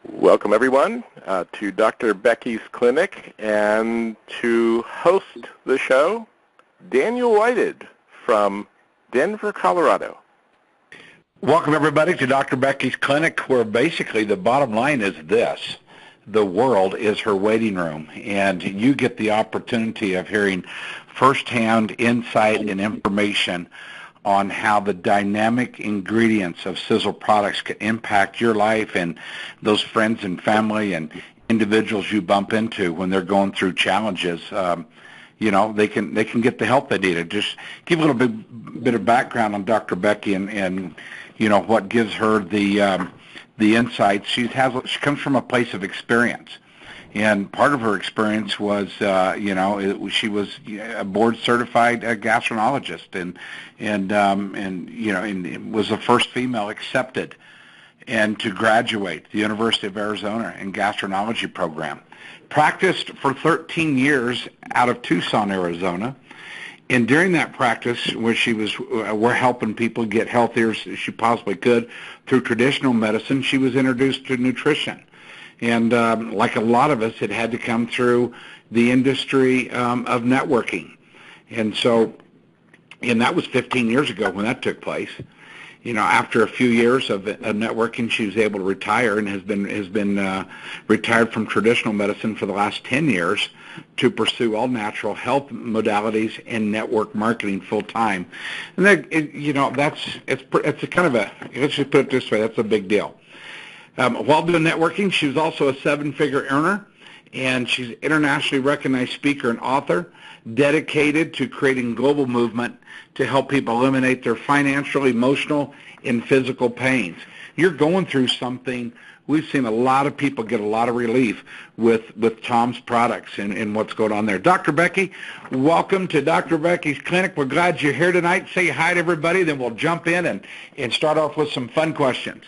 Welcome, everyone, to Dr. Becky's clinic, and to host the show, Daniel Whited from Denver, Colorado. Welcome, everybody, to Dr. Becky's clinic, where basically the bottom line is this. The world is her waiting room, and you get the opportunity of hearing firsthand insight and information on how the dynamic ingredients of Sisel products can impact your life and those friends and family and individuals you bump into when they're going through challenges. They can get the help they need. Just give a little bit of background on Dr. Becky and what gives her the insights. She comes from a place of experience. And part of her experience was, she was a board-certified gastroenterologist, and was the first female accepted and to graduate the University of Arizona in gastroenterology program. Practiced for 13 years out of Tucson, Arizona. And during that practice, where we're helping people get healthier as she possibly could through traditional medicine, she was introduced to nutrition. And like a lot of us, it had to come through the industry of networking. And that was 15 years ago when that took place. After a few years of networking, she was able to retire and has been retired from traditional medicine for the last 10 years to pursue all natural health modalities and network marketing full time. And let's just put it this way, that's a big deal. While doing networking, she was also a seven-figure earner, and she's an internationally recognized speaker and author, dedicated to creating global movement to help people eliminate their financial, emotional, and physical pains. You're going through something. We've seen a lot of people get a lot of relief with Tom's products and what's going on there. Dr. Becky, welcome to Dr. Becky's clinic. We're glad you're here tonight. Say hi to everybody, then we'll jump in and start off with some fun questions.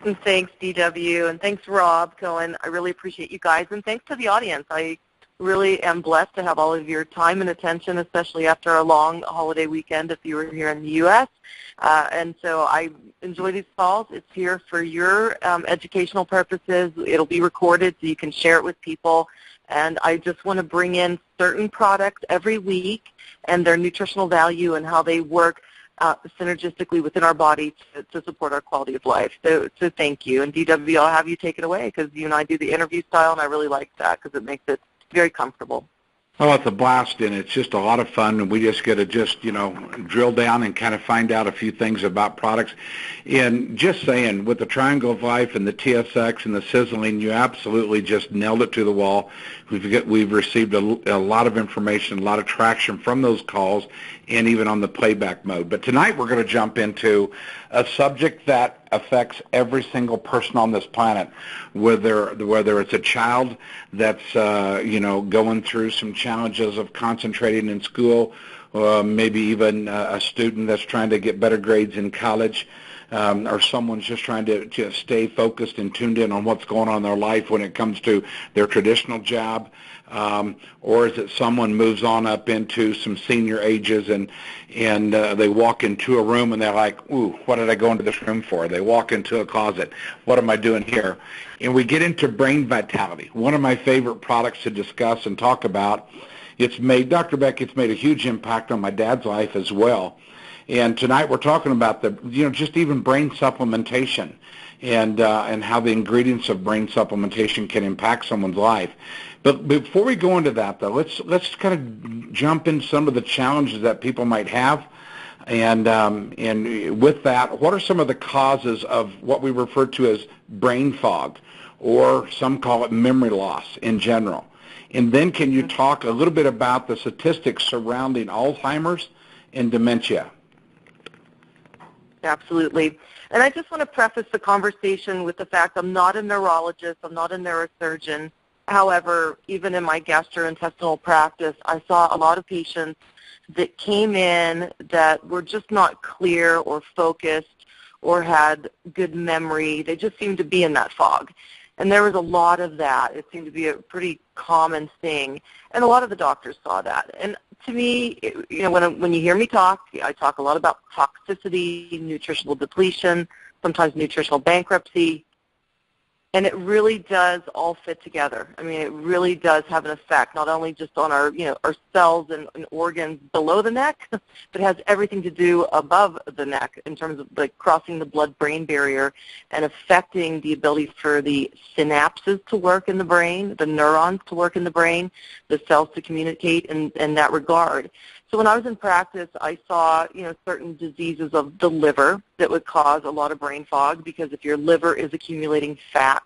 And thanks, DW, and thanks, Rob Cohen. I really appreciate you guys, and thanks to the audience. I really am blessed to have all of your time and attention, especially after a long holiday weekend if you were here in the U.S. And so I enjoy these calls. It's here for your educational purposes. It'll be recorded so you can share it with people. And I just want to bring in certain products every week and their nutritional value and how they work synergistically within our body to support our quality of life. So thank you. And DW, I'll have you take it away because you and I do the interview style, and I really like that because it makes it very comfortable. Oh, it's a blast, and it's just a lot of fun, and we just get to drill down and kind of find out a few things about products. And just saying, with the Triangle of Life and the TSX and the sizzling, you absolutely just nailed it to the wall. We've received a lot of information, a lot of traction from those calls, and even on the playback mode. But tonight we're going to jump into a subject that affects every single person on this planet, whether it's a child that's going through some challenges of concentrating in school, maybe even a student that's trying to get better grades in college, or someone's just trying to stay focused and tuned in on what's going on in their life when it comes to their traditional job, or is it someone moves on up into some senior ages and they walk into a room and they're like, ooh, what did I go into this room for? They walk into a closet. What am I doing here? And we get into brain vitality, one of my favorite products to discuss and talk about. Dr. Beck, it's made a huge impact on my dad's life as well. And tonight we're talking about just even brain supplementation and how the ingredients of brain supplementation can impact someone's life. But before we go into that, though, let's kind of jump into some of the challenges that people might have. And with that, what are some of the causes of what we refer to as brain fog, or some call it memory loss in general? And then can you talk a little bit about the statistics surrounding Alzheimer's and dementia? Absolutely. And I just want to preface the conversation with the fact I'm not a neurologist, I'm not a neurosurgeon. However, even in my gastrointestinal practice, I saw a lot of patients that came in that were just not clear or focused or had good memory. They just seemed to be in that fog. And there was a lot of that. It seemed to be a pretty common thing. And a lot of the doctors saw that. And to me, when you hear me talk, I talk a lot about toxicity, nutritional depletion, sometimes nutritional bankruptcy. And it really does all fit together. I mean, it really does have an effect, not only just on our, our cells and organs below the neck, but it has everything to do above the neck in terms of like crossing the blood-brain barrier and affecting the ability for the synapses to work in the brain, the neurons to work in the brain, the cells to communicate in that regard. So when I was in practice, I saw, certain diseases of the liver that would cause a lot of brain fog, because if your liver is accumulating fat,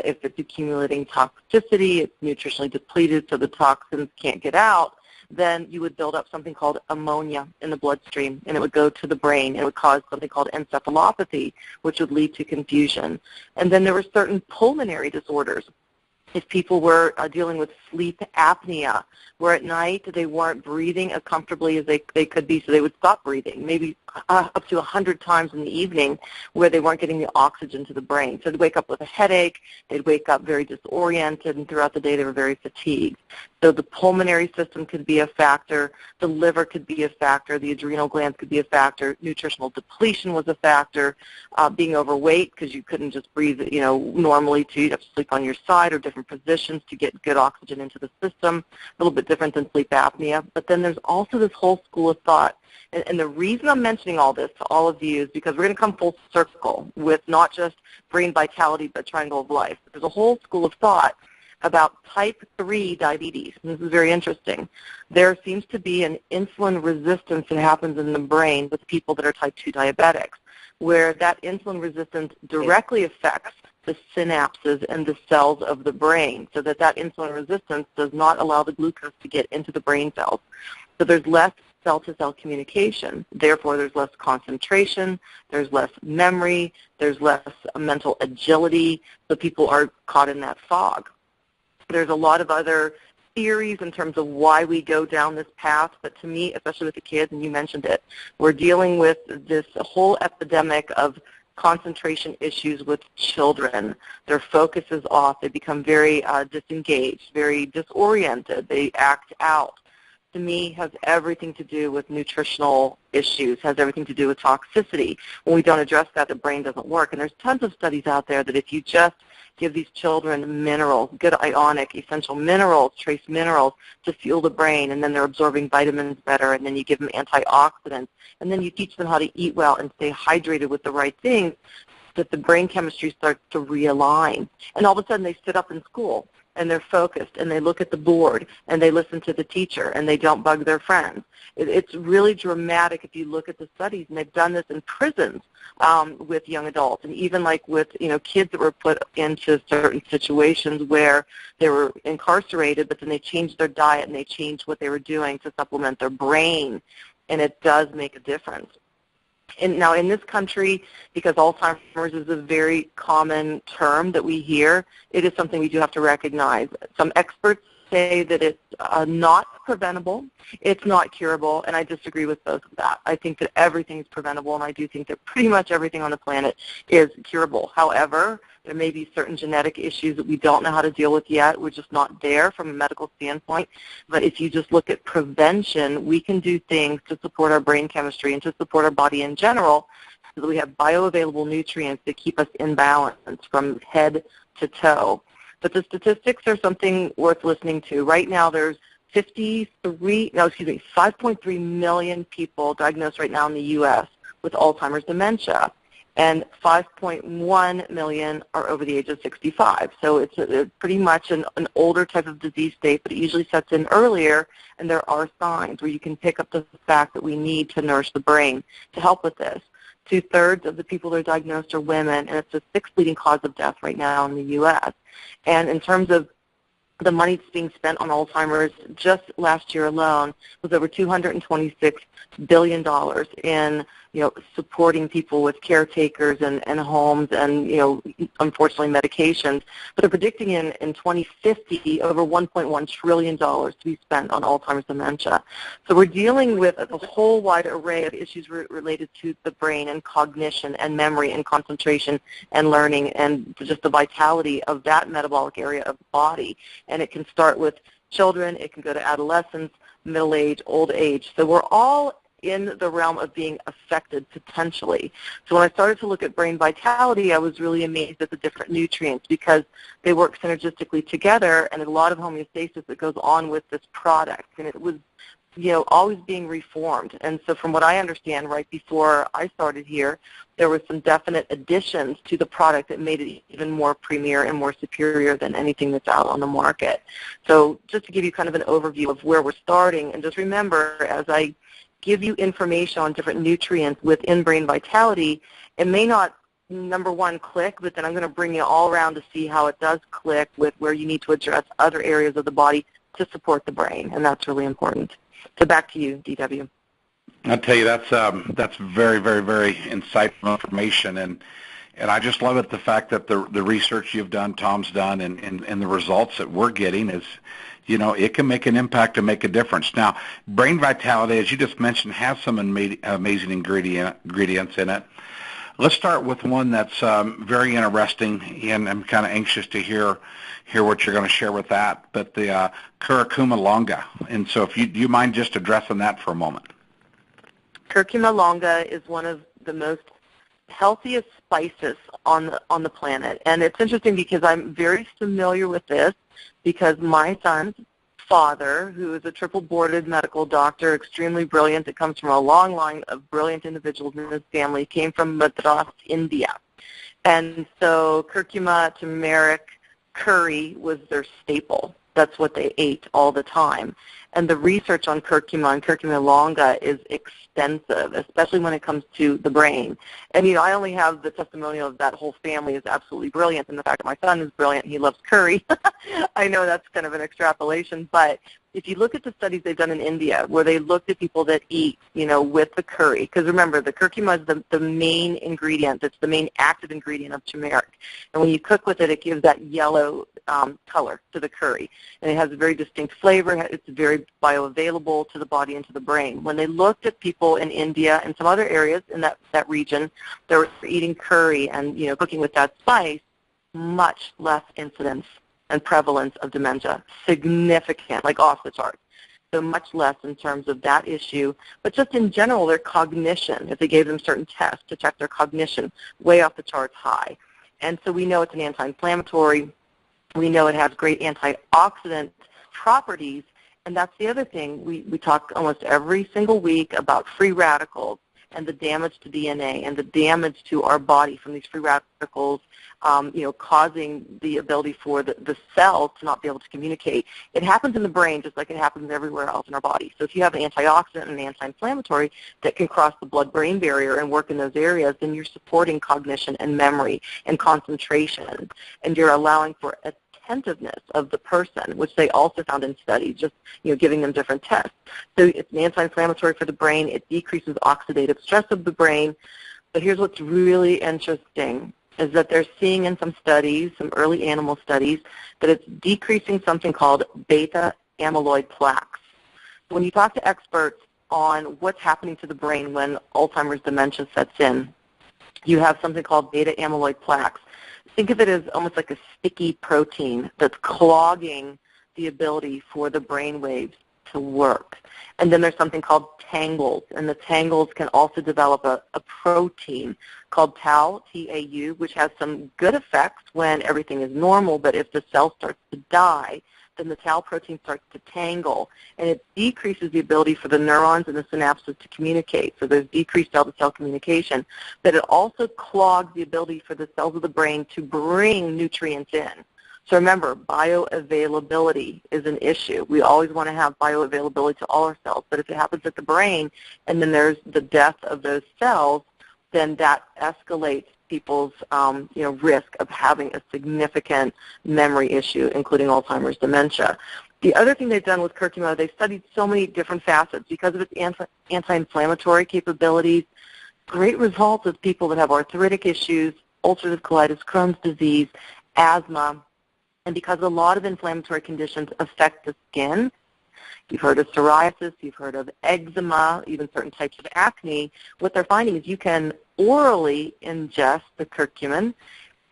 if it's accumulating toxicity, it's nutritionally depleted so the toxins can't get out, then you would build up something called ammonia in the bloodstream, and it would go to the brain. It would cause something called encephalopathy, which would lead to confusion. And then there were certain pulmonary disorders. If people were dealing with sleep apnea, where at night they weren't breathing as comfortably as they could be, so they would stop breathing, maybe up to 100 times in the evening, where they weren't getting the oxygen to the brain. So they'd wake up with a headache, they'd wake up very disoriented, and throughout the day they were very fatigued. So the pulmonary system could be a factor, the liver could be a factor, the adrenal glands could be a factor, nutritional depletion was a factor, being overweight because you couldn't just breathe, normally too. You'd have to sleep on your side or different positions to get good oxygen into the system, a little bit different than sleep apnea. But then there's also this whole school of thought. And the reason I'm mentioning all this to all of you is because we're going to come full circle with not just brain vitality but triangle of life. There's a whole school of thought about type 3 diabetes. And this is very interesting. There seems to be an insulin resistance that happens in the brain with people that are type 2 diabetics, where that insulin resistance directly affects the synapses and the cells of the brain, so that insulin resistance does not allow the glucose to get into the brain cells. So there's less cell-to-cell communication. Therefore, there's less concentration, there's less memory, there's less mental agility, so people are caught in that fog. There's a lot of other theories in terms of why we go down this path, but to me, especially with the kids, and you mentioned it, we're dealing with this whole epidemic of concentration issues with children. Their focus is off. They become very disengaged, very disoriented. They act out. To me, has everything to do with nutritional issues, has everything to do with toxicity. When we don't address that, the brain doesn't work. And there's tons of studies out there that if you just give these children minerals, good ionic, essential minerals, trace minerals to fuel the brain, and then they're absorbing vitamins better, and then you give them antioxidants, and then you teach them how to eat well and stay hydrated with the right things, that the brain chemistry starts to realign. And all of a sudden they sit up in school, and they're focused, and they look at the board, and they listen to the teacher, and they don't bug their friends. It's really dramatic if you look at the studies, and they've done this in prisons with young adults, and even like with kids that were put into certain situations where they were incarcerated, but then they changed their diet and they changed what they were doing to supplement their brain, and it does make a difference. And now in this country, because Alzheimer's is a very common term that we hear, it is something we do have to recognize. Some experts say that it's not preventable, it's not curable, and I disagree with both of that. I think that everything is preventable, and I do think that pretty much everything on the planet is curable. However, there may be certain genetic issues that we don't know how to deal with yet. We're just not there from a medical standpoint. But if you just look at prevention, we can do things to support our brain chemistry and to support our body in general so that we have bioavailable nutrients that keep us in balance from head to toe. But the statistics are something worth listening to. Right now there's 5.3 million people diagnosed right now in the U.S. with Alzheimer's dementia, and 5.1 million are over the age of 65. So it's pretty much an older type of disease state, but it usually sets in earlier, and there are signs where you can pick up the fact that we need to nourish the brain to help with this. 2/3 of the people that are diagnosed are women, and it's the 6th leading cause of death right now in the U.S. And in terms of the money that's being spent on Alzheimer's, just last year alone was over $226 billion in supporting people with caretakers and homes and, unfortunately medications. But they're predicting in 2050 over $1.1 trillion to be spent on Alzheimer's dementia. So we're dealing with a whole wide array of issues related to the brain and cognition and memory and concentration and learning and just the vitality of that metabolic area of the body. And it can start with children, it can go to adolescence, middle age, old age. So we're all in the realm of being affected potentially. So when I started to look at brain vitality, I was really amazed at the different nutrients because they work synergistically together, and there's a lot of homeostasis that goes on with this product. And it was, always being reformed. And so from what I understand, right before I started here, there were some definite additions to the product that made it even more premier and more superior than anything that's out on the market. So just to give you kind of an overview of where we're starting, and just remember, as I give you information on different nutrients within brain vitality, it may not, number one, click, but then I'm going to bring you all around to see how it does click with where you need to address other areas of the body to support the brain, and that's really important. So back to you, DW. I'll tell you, that's very, very, very insightful information, and I just love it, the fact that the research you've done, Tom's done, and the results that we're getting is, it can make an impact and make a difference. Now, brain vitality, as you just mentioned, has some amazing ingredients in it. Let's start with one that's very interesting, and I'm kind of anxious to hear what you're going to share with that, but the curcuma longa. And so if do you mind just addressing that for a moment? Curcuma longa is one of the most healthiest spices on the planet. And it's interesting because I'm very familiar with this because my son's father, who is a triple-boarded medical doctor, extremely brilliant, that comes from a long line of brilliant individuals in his family, came from Madras, India. And so curcuma, turmeric, curry was their staple. That's what they ate all the time. And the research on curcuma and curcuma longa is extensive, especially when it comes to the brain. And, I only have the testimonial of that whole family is absolutely brilliant, and the fact that my son is brilliant and he loves curry. I know that's kind of an extrapolation, but if you look at the studies they've done in India where they looked at people that eat, with the curry, because remember, the curcuma is the main ingredient. It's the main active ingredient of turmeric. And when you cook with it, it gives that yellow color to the curry. And it has a very distinct flavor. It's very bioavailable to the body and to the brain. When they looked at people in India and some other areas in that region that were eating curry and, cooking with that spice, much less incidence and prevalence of dementia, significant, like off the charts. So much less in terms of that issue, but just in general, their cognition, if they gave them certain tests to check their cognition, way off the charts high. And so we know it's an anti-inflammatory. We know it has great antioxidant properties, and that's the other thing. We talk almost every single week about free radicals and the damage to DNA and the damage to our body from these free radicals, causing the ability for the cells to not be able to communicate. It happens in the brain just like it happens everywhere else in our body. So if you have an antioxidant and an anti-inflammatory that can cross the blood-brain barrier and work in those areas, then you're supporting cognition and memory and concentration, and you're allowing for attentiveness of the person, which they also found in studies, just giving them different tests. So it's an anti-inflammatory for the brain. It decreases oxidative stress of the brain. But here's what's really interesting is that they're seeing in some studies, some early animal studies, that it's decreasing something called beta amyloid plaques. When you talk to experts on what's happening to the brain when Alzheimer's dementia sets in, you have something called beta amyloid plaques. Think of it as almost like a sticky protein that's clogging the ability for the brain waves to work. And then there's something called tangles, and the tangles can also develop a protein called tau, T-A-U, which has some good effects when everything is normal, but if the cell starts to die, then the tau protein starts to tangle, and it decreases the ability for the neurons and the synapses to communicate. So there's decreased cell-to-cell communication, but it also clogs the ability for the cells of the brain to bring nutrients in. So remember, bioavailability is an issue. We always want to have bioavailability to all our cells, but if it happens at the brain and then there's the death of those cells, then that escalates people's risk of having a significant memory issue, including Alzheimer's dementia. The other thing they've done with curcuma, they've studied so many different facets because of its anti-inflammatory capabilities. Great results with people that have arthritic issues, ulcerative colitis, Crohn's disease, asthma, and because a lot of inflammatory conditions affect the skin. You've heard of psoriasis, you've heard of eczema, even certain types of acne. What they're finding is you can orally ingest the curcumin,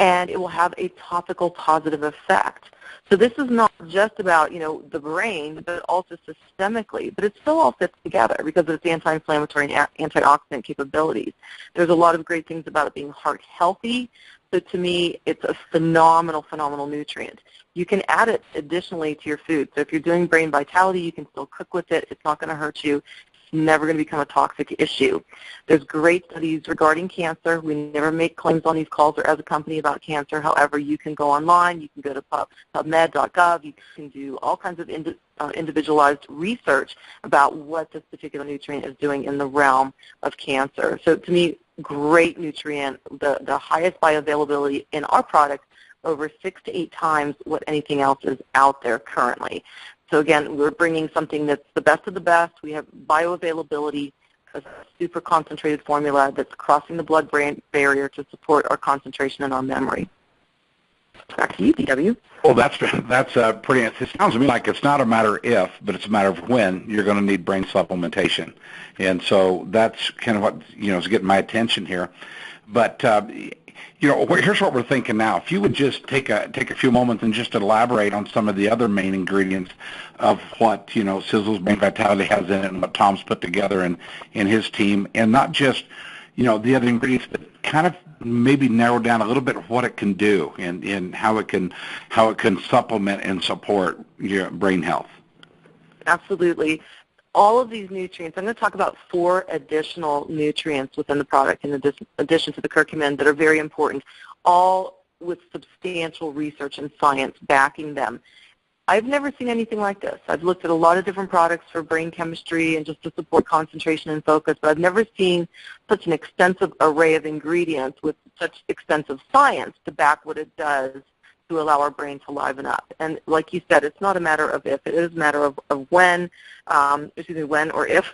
and it will have a topical positive effect. So this is not just about, the brain, but also systemically. But it still all fits together because of its anti-inflammatory and antioxidant capabilities. There's a lot of great things about it being heart healthy. So to me, it's a phenomenal, phenomenal nutrient. You can add it additionally to your food. So if you're doing brain vitality, you can still cook with it. It's not going to hurt you. Never going to become a toxic issue. There's great studies regarding cancer. We never make claims on these calls or as a company about cancer. However, you can go online. You can go to PubMed.gov. You can do all kinds of individualized research about what this particular nutrient is doing in the realm of cancer. So to me, great nutrient, the highest bioavailability in our product, over 6 to 8 times what anything else is out there currently. So again, we're bringing something that's the best of the best. We have bioavailability, a super concentrated formula that's crossing the blood-brain barrier to support our concentration and our memory. Back to you, DW. Well, that's pretty. It sounds to me like it's not a matter if, but it's a matter of when you're going to need brain supplementation, and so that's kind of what is getting my attention here. But here's what we're thinking now. If you would just take a few moments and just elaborate on some of the other main ingredients of what Sisel's Brain Vitality has in it and what Tom's put together and his team, and not just the other ingredients, but kind of maybe narrow down a little bit of what it can do and how it can supplement and support your brain health. Absolutely. All of these nutrients, I'm going to talk about 4 additional nutrients within the product in addition to the curcumin that are very important, all with substantial research and science backing them. I've never seen anything like this. I've looked at a lot of different products for brain chemistry and just to support concentration and focus, but I've never seen such an extensive array of ingredients with such extensive science to back what it does to allow our brain to liven up. And like you said, it's not a matter of if, it is a matter of when, when or if.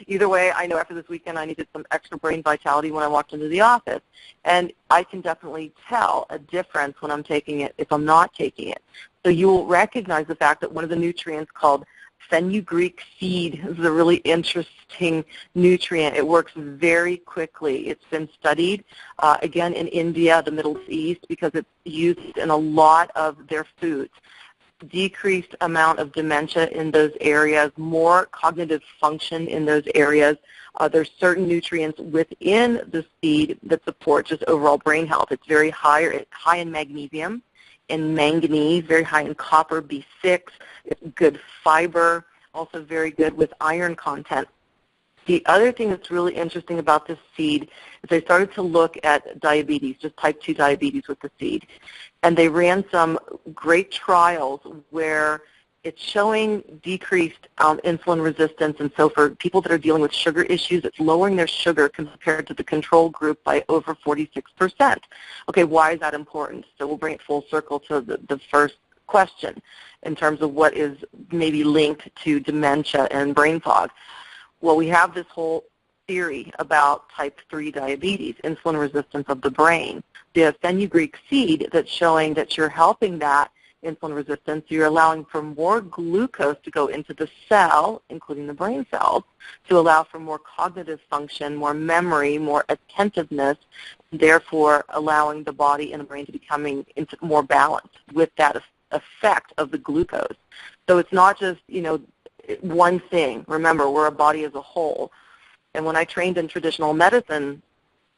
Either way, I know after this weekend I needed some extra brain vitality when I walked into the office. And I can definitely tell a difference when I'm taking it if I'm not taking it. So you will recognize the fact that one of the nutrients called fenugreek seed is a really interesting nutrient. It works very quickly. It's been studied, again, in India, the Middle East, because it's used in a lot of their foods. Decreased amount of dementia in those areas, more cognitive function in those areas. There's certain nutrients within the seed that support just overall brain health. It's very high in magnesium and manganese, very high in copper, B6, it's good fiber, also very good with iron content. The other thing that's really interesting about this seed is they started to look at diabetes, just type 2 diabetes with the seed. And they ran some great trials where it's showing decreased insulin resistance, and so for people that are dealing with sugar issues, it's lowering their sugar compared to the control group by over 46%. Okay, why is that important? So we'll bring it full circle to the first question in terms of what is maybe linked to dementia and brain fog. Well, we have this whole theory about type 3 diabetes, insulin resistance of the brain. The fenugreek seed that's showing that you're helping that insulin resistance, you're allowing for more glucose to go into the cell, including the brain cells, to allow for more cognitive function, more memory, more attentiveness, therefore allowing the body and the brain to becoming into more balance with that effect of the glucose. So it's not just, one thing. Remember, we're a body as a whole. And when I trained in traditional medicine,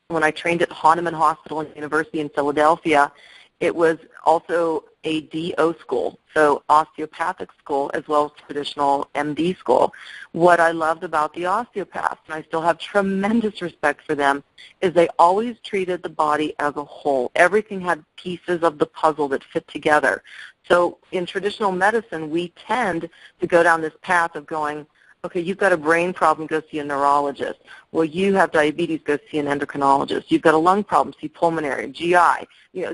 when I trained at Hahnemann Hospital and University in Philadelphia, it was also a DO school, so osteopathic school, as well as traditional MD school. What I loved about the osteopaths, and I still have tremendous respect for them, is they always treated the body as a whole. Everything had pieces of the puzzle that fit together. So in traditional medicine, we tend to go down this path of going, okay, you've got a brain problem, go see a neurologist. Well, you have diabetes, go see an endocrinologist. You've got a lung problem, see pulmonary, GI.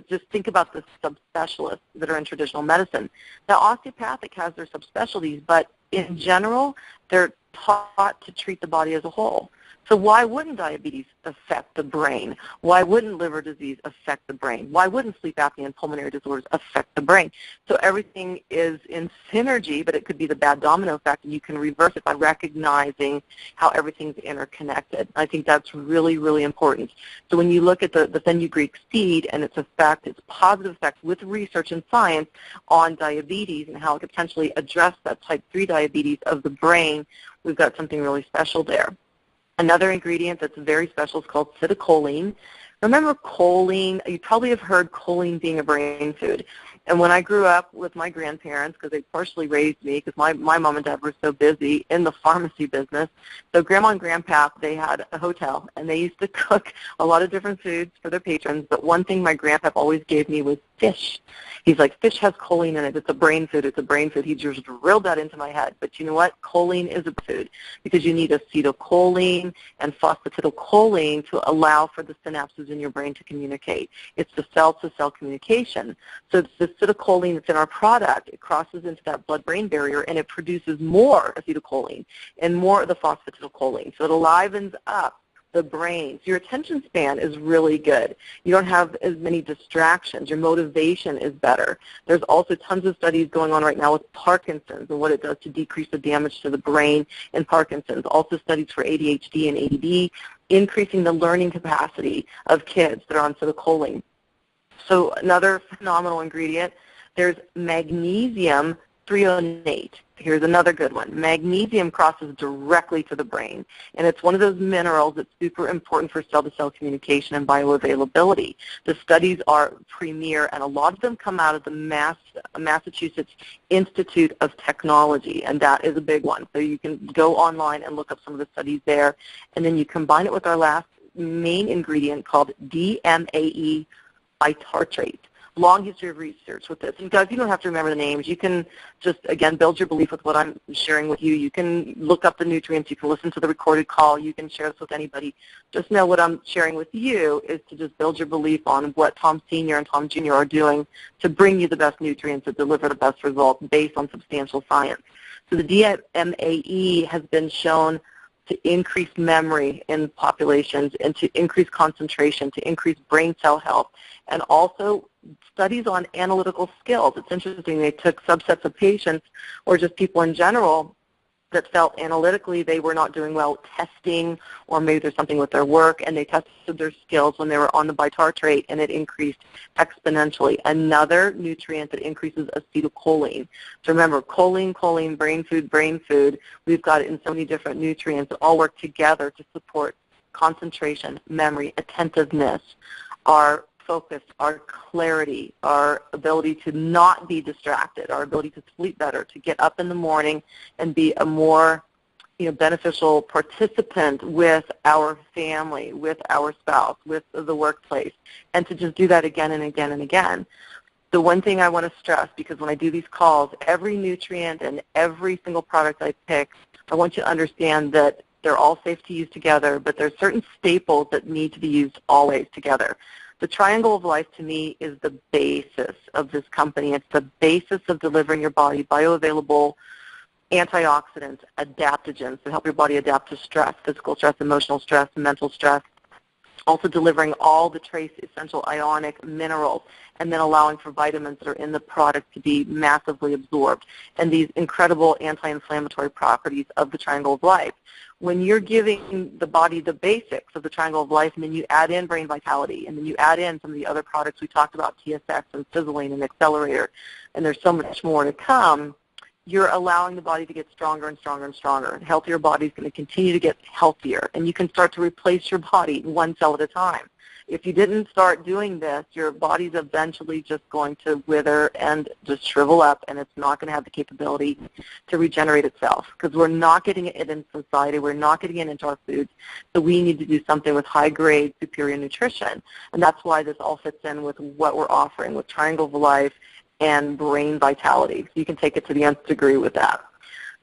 Just think about the subspecialists that are in traditional medicine. Now, osteopathic has their subspecialties, but in general, they're taught to treat the body as a whole. So why wouldn't diabetes affect the brain? Why wouldn't liver disease affect the brain? Why wouldn't sleep apnea and pulmonary disorders affect the brain? So everything is in synergy, but it could be the bad domino effect, and you can reverse it by recognizing how everything's interconnected. I think that's really, really important. So when you look at the fenugreek seed and its effect, its positive effect with research and science on diabetes and how it could potentially address that type 3 diabetes of the brain, we've got something really special there. Another ingredient that's very special is called acetylcholine. Remember choline? You probably have heard choline being a brain food. And when I grew up with my grandparents, because they partially raised me, because my mom and dad were so busy in the pharmacy business, so Grandma and Grandpa, they had a hotel, and they used to cook a lot of different foods for their patrons, but one thing my grandpa always gave me was fish. He's like, fish has choline in it. It's a brain food. It's a brain food. He just drilled that into my head. But you know what? Choline is a food because you need acetylcholine and phosphatidylcholine to allow for the synapses in your brain to communicate. It's the cell-to-cell communication. So it's the acetylcholine that's in our product. It crosses into that blood-brain barrier, and it produces more acetylcholine and more of the phosphatidylcholine. So it livens up the brain. So your attention span is really good. You don't have as many distractions. Your motivation is better. There's also tons of studies going on right now with Parkinson's and what it does to decrease the damage to the brain in Parkinson's. Also studies for ADHD and ADD, increasing the learning capacity of kids that are on acetylcholine. So another phenomenal ingredient, there's magnesium threonate. Here's another good one. Magnesium crosses directly to the brain, and it's one of those minerals that's super important for cell-to-cell communication and bioavailability. The studies are premier, and a lot of them come out of the Massachusetts Institute of Technology, and that is a big one. So you can go online and look up some of the studies there, and then you combine it with our last main ingredient called DMAE bitartrate. Long history of research with this. And guys, you don't have to remember the names. You can just, again, build your belief with what I'm sharing with you. You can look up the nutrients. You can listen to the recorded call. You can share this with anybody. Just know what I'm sharing with you is to just build your belief on what Tom Sr. and Tom Jr. are doing to bring you the best nutrients that deliver the best results based on substantial science. So the DMAE has been shown to increase memory in populations and to increase concentration, to increase brain cell health, and also studies on analytical skills. It's interesting. They took subsets of patients or just people in general that felt analytically they were not doing well testing, or maybe there's something with their work, and they tested their skills when they were on the bitartrate, and it increased exponentially. Another nutrient that increases acetylcholine. So remember, choline, brain food. We've got it in so many different nutrients that all work together to support concentration, memory, attentiveness, our focus, our clarity, our ability to not be distracted, our ability to sleep better, to get up in the morning and be a more beneficial participant with our family, with our spouse, with the workplace, and to just do that again and again and again. The one thing I want to stress, because when I do these calls, every nutrient and every single product I pick, I want you to understand that they're all safe to use together, but there's certain staples that need to be used always together. The triangle of life, to me, is the basis of this company. It's the basis of delivering your body bioavailable antioxidants, adaptogens that help your body adapt to stress, physical stress, emotional stress, mental stress, also delivering all the trace essential ionic minerals, and then allowing for vitamins that are in the product to be massively absorbed, and these incredible anti-inflammatory properties of the triangle of life. When you're giving the body the basics of the triangle of life, and then you add in brain vitality, and then you add in some of the other products we talked about, TSX and Sizzling and Accelerator, and there's so much more to come, you're allowing the body to get stronger and stronger and stronger. A healthier body is going to continue to get healthier, and you can start to replace your body one cell at a time. If you didn't start doing this, your body's eventually just going to wither and just shrivel up, and it's not going to have the capability to regenerate itself, because we're not getting it in society. We're not getting it into our foods. So we need to do something with high-grade, superior nutrition, and that's why this all fits in with what we're offering with Triangle of Life and brain vitality. You can take it to the nth degree with that.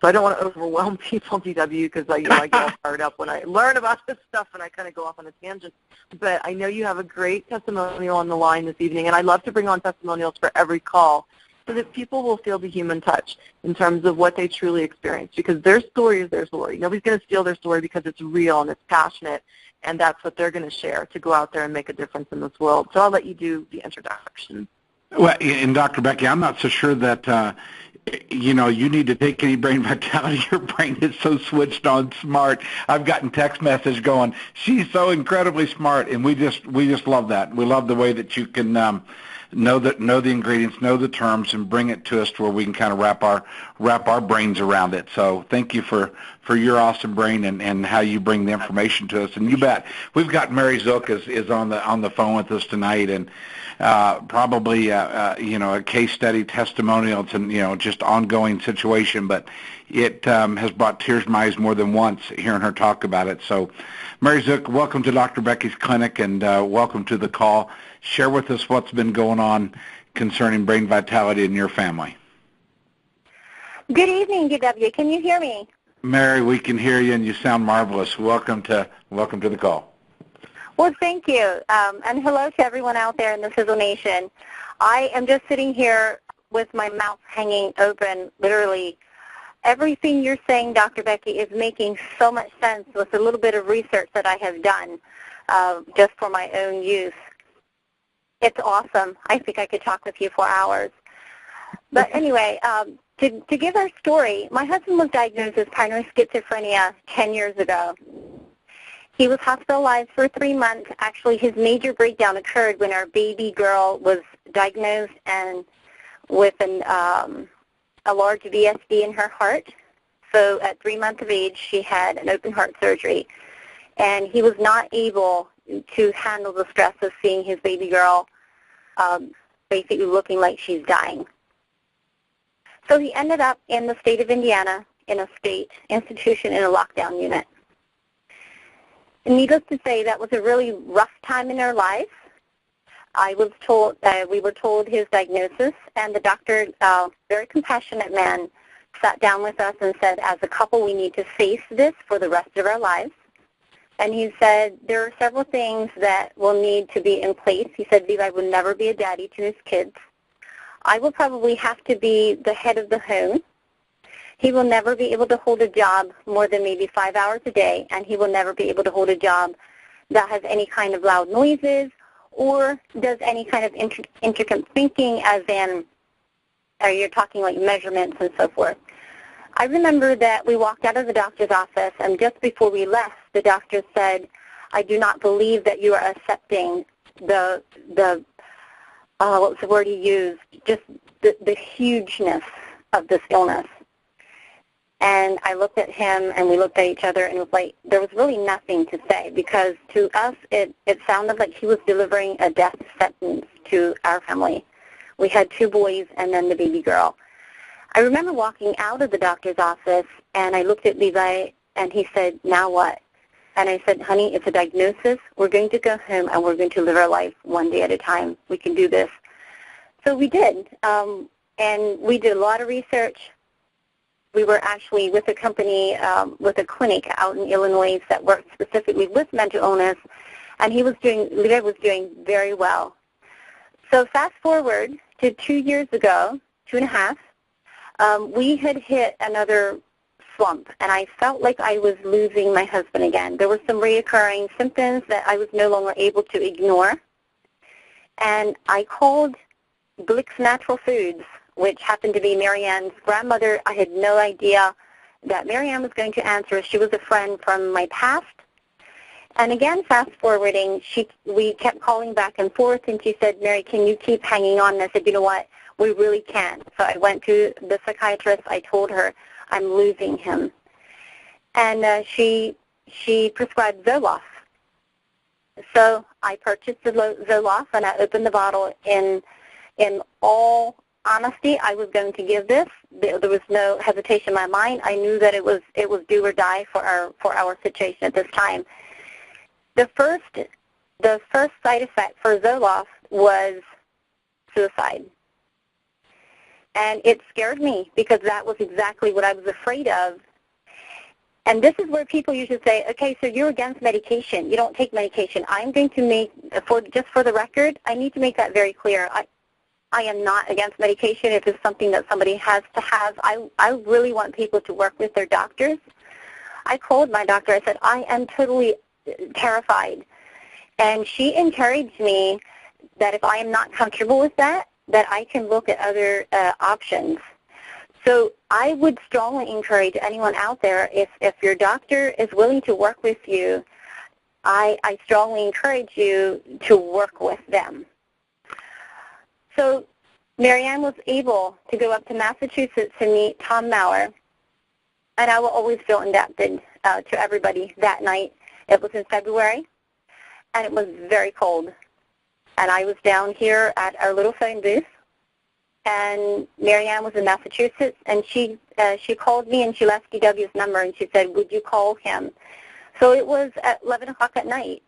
So I don't want to overwhelm people, DW, because I get all fired up when I learn about this stuff and I kind of go off on a tangent. But I know you have a great testimonial on the line this evening, and I love to bring on testimonials for every call. so that people will feel the human touch in terms of what they truly experience, because their story is their story. Nobody's going to steal their story because it's real and it's passionate, and that's what they're going to share to go out there and make a difference in this world. So I'll let you do the introduction. Well, and Dr. Becky, I'm not so sure that, you need to take any brain vitality. Your brain is so switched on smart. I've gotten text message going, she's so incredibly smart, and we just love that. We love the way that you can know the ingredients, know the terms, and bring it to us to where we can kind of wrap our brains around it. So thank you for your awesome brain and how you bring the information to us. And you bet, we've got Mary Zook is on the phone with us tonight, and probably a case study testimonial. It's just ongoing situation, but it has brought tears to my eyes more than once hearing her talk about it. So Mary Zook, welcome to Dr. Becky's clinic, and welcome to the call. Share with us what's been going on concerning brain vitality in your family. Good evening, DW. Can you hear me? Mary, we can hear you, and you sound marvelous. Welcome to the call. Well, thank you, and hello to everyone out there in the Sisel Nation. I am just sitting here with my mouth hanging open, literally. Everything you're saying, Dr. Becky, is making so much sense with a little bit of research that I have done just for my own use. It's awesome. I think I could talk with you for hours. But anyway, to give our story, my husband was diagnosed with primary schizophrenia 10 years ago. He was hospitalized for 3 months. Actually, his major breakdown occurred when our baby girl was diagnosed and with a large VSD in her heart. So at 3 months of age, she had an open heart surgery. And he was not able to handle the stress of seeing his baby girl basically looking like she's dying. So he ended up in the state of Indiana in a state institution in a lockdown unit. And needless to say, that was a really rough time in our life. We were told his diagnosis, and the doctor, very compassionate man, sat down with us and said, as a couple, we need to face this for the rest of our lives. And he said, there are several things that will need to be in place. He said, Levi will never be a daddy to his kids. I will probably have to be the head of the home. He will never be able to hold a job more than maybe 5 hours a day, and he will never be able to hold a job that has any kind of loud noises or does any kind of intricate thinking, as in, you're talking like measurements and so forth. I remember that we walked out of the doctor's office, and just before we left, the doctor said, I do not believe that you are accepting what was the word he used, just the hugeness of this illness. And I looked at him, and we looked at each other, and it was like there was really nothing to say, because to us it sounded like he was delivering a death sentence to our family. We had 2 boys and then the baby girl. I remember walking out of the doctor's office, and I looked at Levi, and he said, now what? And I said, honey, it's a diagnosis. We're going to go home, and we're going to live our life one day at a time. We can do this. So we did, and we did a lot of research. We were actually with a company, with a clinic out in Illinois that worked specifically with mental illness, and Levi was doing very well. So fast forward to 2 years ago, 2.5, we had hit another slump, and I felt like I was losing my husband again. There were some reoccurring symptoms that I was no longer able to ignore, and I called Blick's Natural Foods, which happened to be Marianne's grandmother. I had no idea that Marianne was going to answer. She was a friend from my past. And again, fast forwarding, we kept calling back and forth, and she said, Mary, can you keep hanging on? And I said, you know what, we really can't. So I went to the psychiatrist. I told her I'm losing him. And she prescribed Zoloft. So I purchased the Zoloft, and I opened the bottle. In all honesty, I was going to give this. There was no hesitation in my mind. I knew that it was do or die for our situation at this time. The first side effect for Zoloft was suicide. And it scared me, because that was exactly what I was afraid of. And this is where people usually say, okay, so you're against medication. You don't take medication. I'm going to make, just for the record, I need to make that very clear. I am not against medication if it's something that somebody has to have. I really want people to work with their doctors. I called my doctor. I said, I am totally terrified. And she encouraged me that if I am not comfortable with that I can look at other options. So I would strongly encourage anyone out there, if your doctor is willing to work with you, I strongly encourage you to work with them. So Marianne was able to go up to Massachusetts to meet Tom Maurer, and I will always feel indebted to everybody that night. It was in February, and it was very cold. And I was down here at our little phone booth, and Marianne was in Massachusetts, and she called me, and she left DW's number, and she said, would you call him? So it was at 11 o'clock at night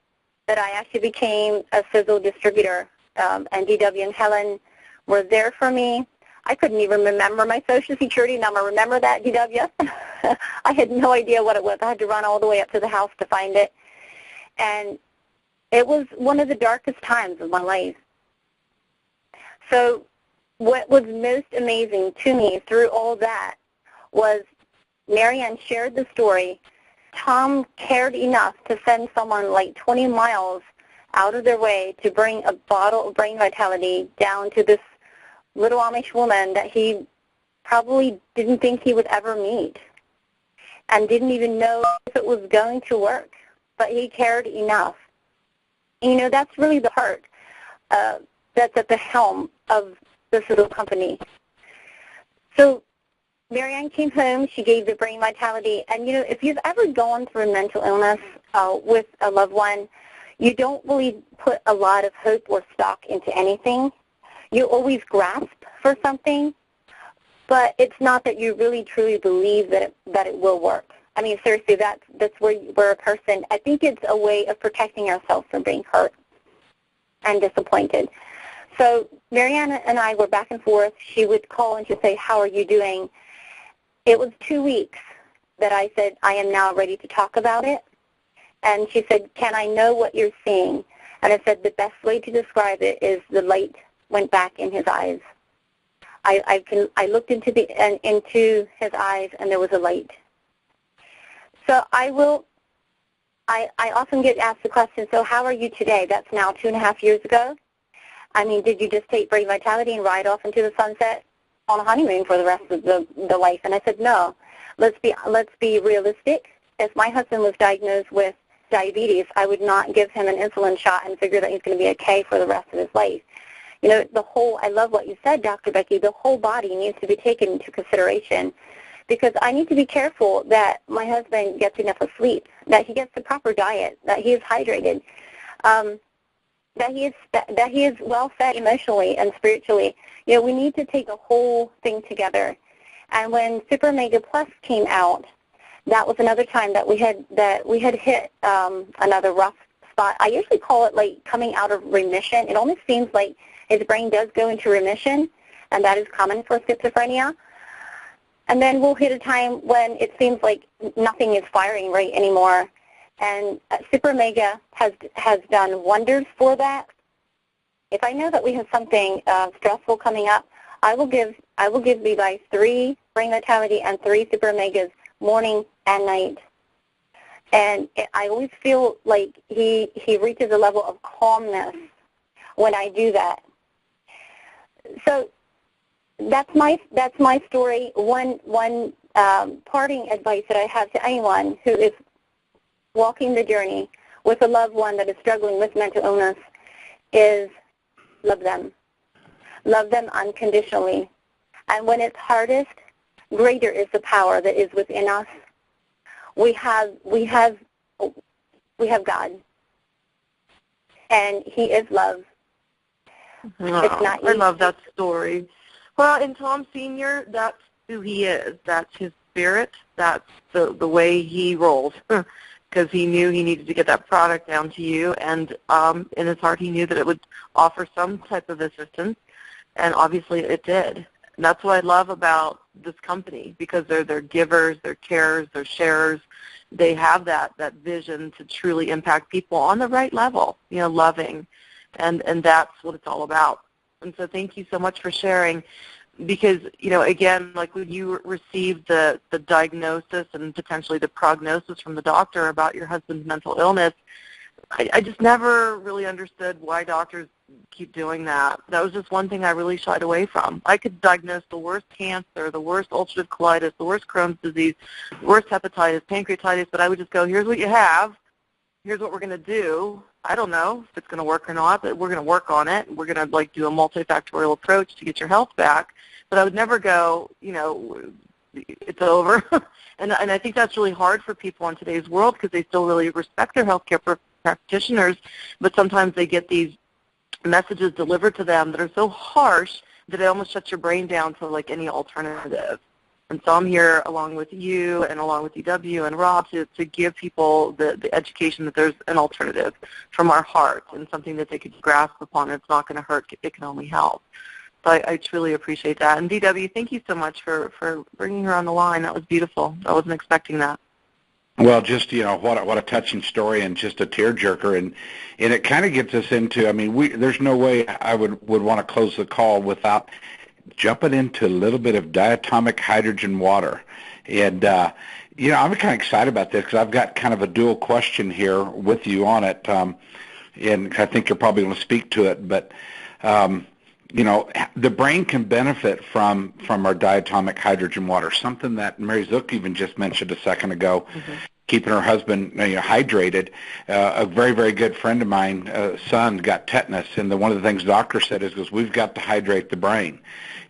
that I actually became a Sisel distributor, and DW and Helen were there for me. I couldn't even remember my Social Security number. Remember that, DW? I had no idea what it was. I had to run all the way up to the house to find it. And it was one of the darkest times of my life. So what was most amazing to me through all that was Marianne shared the story. Tom cared enough to send someone like 20 miles out of their way to bring a bottle of Brain Vitality down to this little Amish woman that he probably didn't think he would ever meet and didn't even know if it was going to work, but he cared enough. And, you know, that's really the heart that's at the helm of this little company. So Marianne came home, she gave the Brain Vitality, and, you know, if you've ever gone through mental illness with a loved one, you don't really put a lot of hope or stock into anything. You always grasp for something, but it's not that you really truly believe that it will work. I mean, seriously, that's where a person, I think it's a way of protecting ourselves from being hurt and disappointed. So Marianne and I were back and forth. She would call and she'd say, how are you doing? It was 2 weeks that I said, I am now ready to talk about it. And she said, can I know what you're seeing? And I said, the best way to describe it is the light went back in his eyes. I looked into his eyes, and there was a light. So I often get asked the question, so how are you today? That's now 2.5 years ago. I mean, did you just take Brain Vitality and ride off into the sunset on a honeymoon for the rest of the life? And I said, no. Let's be realistic. If my husband was diagnosed with diabetes, I would not give him an insulin shot and figure that he's going to be okay for the rest of his life. You know, I love what you said, Dr. Becky, the whole body needs to be taken into consideration, because I need to be careful that my husband gets enough of sleep, that he gets the proper diet, that he is hydrated, that he is well fed emotionally and spiritually. You know, we need to take the whole thing together. And when Super Mega Plus came out, that was another time that we had hit another rough spot. I usually call it like coming out of remission. It almost seems like his brain does go into remission, and that is common for schizophrenia. And then we'll hit a time when it seems like nothing is firing right anymore. And Super Mega has done wonders for that. If I know that we have something stressful coming up, I will give Levi 3 Brain Vitality and 3 Super Megas morning and night. And I always feel like he reaches a level of calmness when I do that. So that's my story. One parting advice that I have to anyone who is walking the journey with a loved one that is struggling with mental illness is love them. Love them unconditionally. And when it's hardest, greater is the power that is within us. We have God, and He is love. Oh, it's not easy. I love that story. Well, and Tom Sr., that's who he is. That's his spirit. That's the way he rolls, because he knew he needed to get that product down to you, and in his heart he knew that it would offer some type of assistance, and obviously it did. And that's what I love about this company, because they're givers, they're carers, they're sharers. They have that vision to truly impact people on the right level, you know, loving, and that's what it's all about. And so thank you so much for sharing. Because, again, like when you received the diagnosis and potentially the prognosis from the doctor about your husband's mental illness, I just never really understood why doctors keep doing that. That was just one thing I really shied away from. I could diagnose the worst cancer, the worst ulcerative colitis, the worst Crohn's disease, the worst hepatitis, pancreatitis, but I would just go, here's what you have, here's what we're going to do. I don't know if it's going to work or not, but we're going to work on it. We're going to do a multifactorial approach to get your health back. But I would never go, it's over. and I think that's really hard for people in today's world because they still really respect their healthcare practitioners, but sometimes they get these messages delivered to them that are so harsh that it almost shuts your brain down to like any alternative. And so I'm here along with you and along with DW and Rob to give people the education that there's an alternative from our heart and something that they could grasp upon. It's not going to hurt. It can only help. So I truly appreciate that. And DW, thank you so much for bringing her on the line. That was beautiful. I wasn't expecting that. Well, just, what a touching story and just a tearjerker. And it kind of gets us into, there's no way I would want to close the call without jumping into a little bit of diatomic hydrogen water. And, I'm kind of excited about this because I've got kind of a dual question here with you on it. And I think you're probably going to speak to it. But, the brain can benefit from our diatomic hydrogen water, something that Mary Zook even just mentioned a second ago, keeping her husband hydrated. A very, very good friend of mine, son, got tetanus, and one of the things the doctor said is, we've got to hydrate the brain.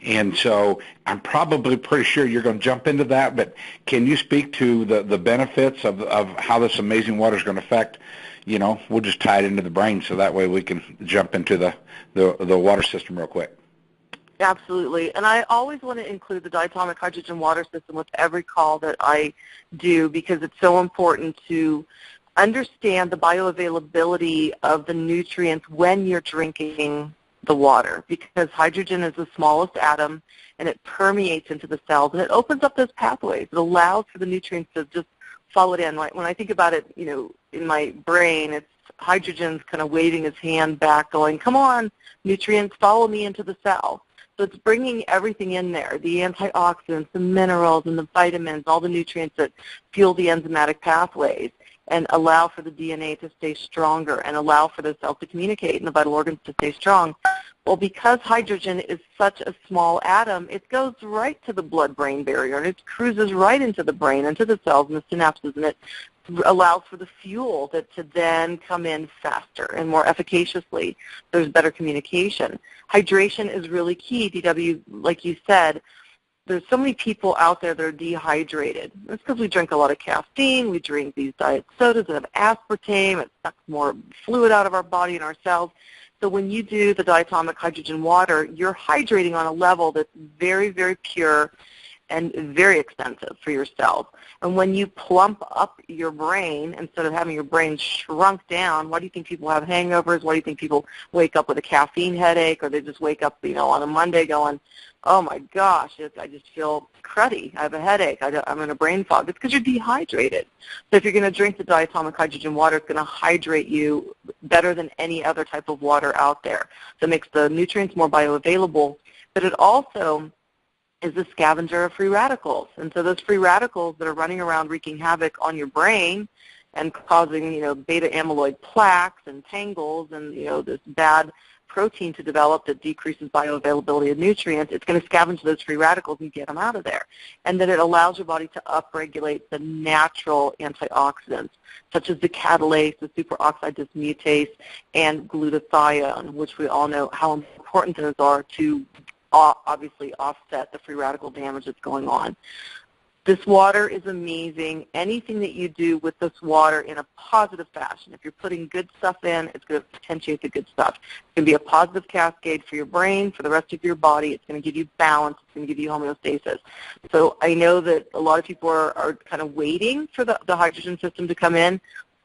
And so I'm probably pretty sure you're going to jump into that, but can you speak to the benefits of how this amazing water is going to affect, we'll just tie it into the brain so that way we can jump into the water system real quick. Absolutely. And I always want to include the diatomic hydrogen water system with every call that I do because it's so important to understand the bioavailability of the nutrients when you're drinking the water because hydrogen is the smallest atom and it permeates into the cells and it opens up those pathways. It allows for the nutrients to just follow it in. Like when I think about it, in my brain, it's hydrogen's kind of waving his hand back going, come on, nutrients, follow me into the cell. So it's bringing everything in there, the antioxidants, the minerals, and the vitamins, all the nutrients that fuel the enzymatic pathways and allow for the DNA to stay stronger and allow for the cells to communicate and the vital organs to stay strong. Well, because hydrogen is such a small atom, it goes right to the blood-brain barrier, and it cruises right into the brain, into the cells and the synapses, and it allows for the fuel to then come in faster and more efficaciously. There's better communication. Hydration is really key, DW, like you said. There's so many people out there that are dehydrated. It's because we drink a lot of caffeine, we drink these diet sodas that have aspartame, it sucks more fluid out of our body and our cells. So when you do the diatomic hydrogen water, you're hydrating on a level that's very, very pure and very expensive for your cells. And when you plump up your brain, instead of having your brain shrunk down, why do you think people have hangovers? Why do you think people wake up with a caffeine headache, or they just wake up, on a Monday going, oh my gosh, I just feel cruddy. I have a headache. I'm in a brain fog. It's because you're dehydrated. So if you're going to drink the diatomic hydrogen water, it's going to hydrate you better than any other type of water out there. So it makes the nutrients more bioavailable, but it also is a scavenger of free radicals. And so those free radicals that are running around wreaking havoc on your brain and causing, beta amyloid plaques and tangles and, this bad protein to develop that decreases bioavailability of nutrients, it's going to scavenge those free radicals and get them out of there. And then it allows your body to upregulate the natural antioxidants, such as the catalase, the superoxide dismutase, and glutathione, which we all know how important those are to obviously offset the free radical damage that's going on. This water is amazing. Anything that you do with this water in a positive fashion, if you're putting good stuff in, it's going to potentiate the good stuff. It's going to be a positive cascade for your brain, for the rest of your body. It's going to give you balance. It's going to give you homeostasis. So I know that a lot of people are kind of waiting for the hydrogen system to come in.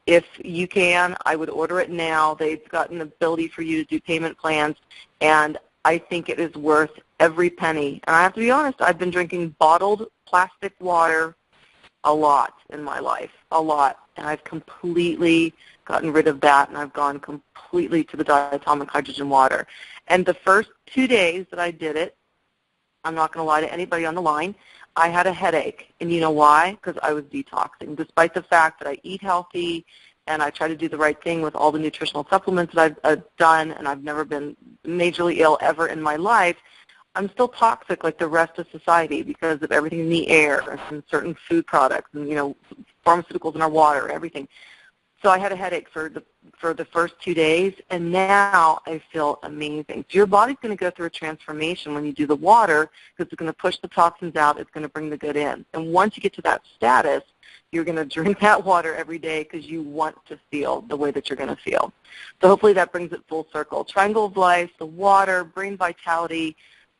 If you can, I would order it now. They've got an ability for you to do payment plans, and I think it is worth every penny. And I have to be honest, I've been drinking bottled plastic water a lot in my life, a lot. And I've completely gotten rid of that, and I've gone completely to the diatomic hydrogen water. And the first 2 days that I did it, I'm not going to lie to anybody on the line, I had a headache. And you know why? Because I was detoxing. Despite the fact that I eat healthy and I try to do the right thing with all the nutritional supplements that I've done, and I've never been majorly ill ever in my life, I'm still toxic like the rest of society because of everything in the air and certain food products and, pharmaceuticals in our water, everything. So I had a headache for the first 2 days, and now I feel amazing. So your body's going to go through a transformation when you do the water because it's going to push the toxins out. It's going to bring the good in. And once you get to that status, you're going to drink that water every day because you want to feel the way that you're going to feel. So hopefully that brings it full circle. Triangle of Life, the water, brain vitality,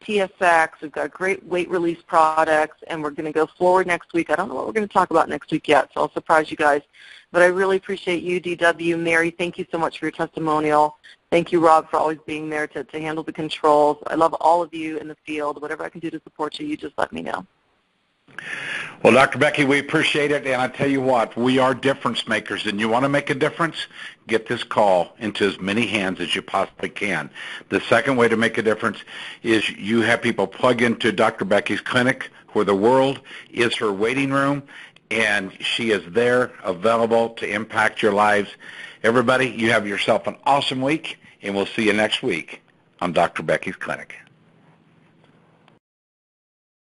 TSX, we've got great weight release products, and we're going to go forward next week. I don't know what we're going to talk about next week yet, so I'll surprise you guys. But I really appreciate you, DW. Mary, thank you so much for your testimonial. Thank you, Rob, for always being there to handle the controls. I love all of you in the field. Whatever I can do to support you just let me know. Well, Dr. Becky, we appreciate it, and I tell you what, we are difference makers, and you want to make a difference? Get this call into as many hands as you possibly can. The second way to make a difference is you have people plug into Dr. Becky's clinic, where the world is her waiting room, and she is there available to impact your lives. Everybody, you have yourself an awesome week, and we'll see you next week on Dr. Becky's Clinic.